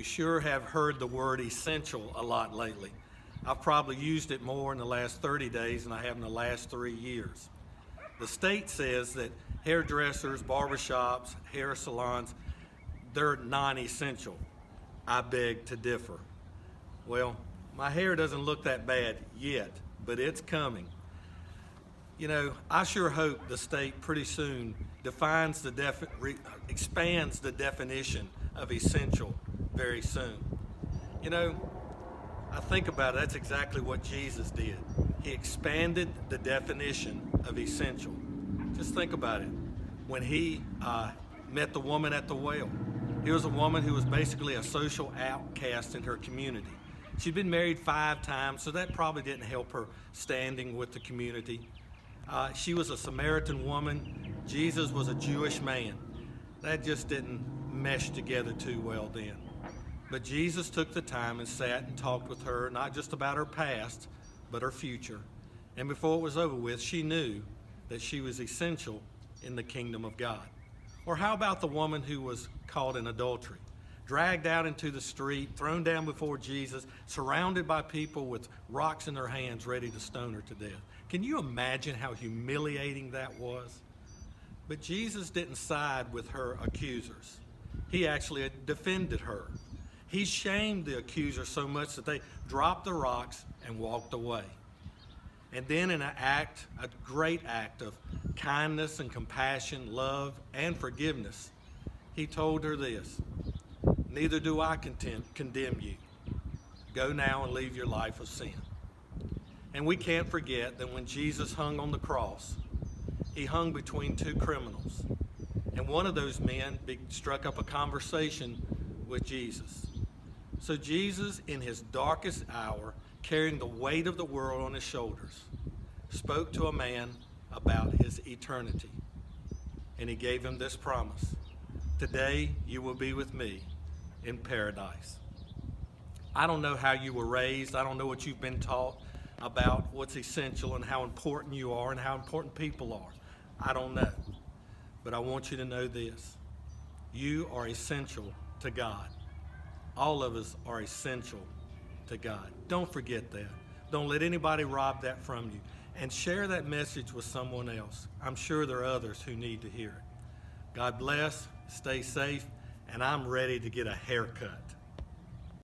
We sure have heard the word essential a lot lately. I've probably used it more in the last 30 days than I have in the last 3 years. The state says that hairdressers, barbershops, hair salons, they're non-essential. I beg to differ. Well, my hair doesn't look that bad yet, but it's coming. You know, I sure hope the state pretty soon expands the definition of essential very soon. You know, I think about it, that's exactly what Jesus did. He expanded the definition of essential. Just think about it. When he met the woman at the well, he was a woman who was basically a social outcast in her community. She'd been married 5 times, so that probably didn't help her standing with the community. She was a Samaritan woman. Jesus was a Jewish man. That just didn't mesh together too well then. But Jesus took the time and sat and talked with her, not just about her past, but her future. And before it was over with, she knew that she was essential in the kingdom of God. Or how about the woman who was caught in adultery? Dragged out into the street, thrown down before Jesus, surrounded by people with rocks in their hands ready to stone her to death. Can you imagine how humiliating that was? But Jesus didn't side with her accusers. He actually defended her. He shamed the accusers so much that they dropped the rocks and walked away. And then in a great act of kindness and compassion, love and forgiveness, he told her this: "Neither do I condemn you. Go now and leave your life of sin." And we can't forget that when Jesus hung on the cross, he hung between 2 criminals. And one of those men struck up a conversation with Jesus. So Jesus, in his darkest hour, carrying the weight of the world on his shoulders, spoke to a man about his eternity. And he gave him this promise: "Today you will be with me in paradise." I don't know how you were raised. I don't know what you've been taught about what's essential and how important you are and how important people are. I don't know. But I want you to know this: you are essential to God. All of us are essential to God. Don't forget that. Don't let anybody rob that from you. And share that message with someone else. I'm sure there are others who need to hear it. God bless, stay safe, and I'm ready to get a haircut.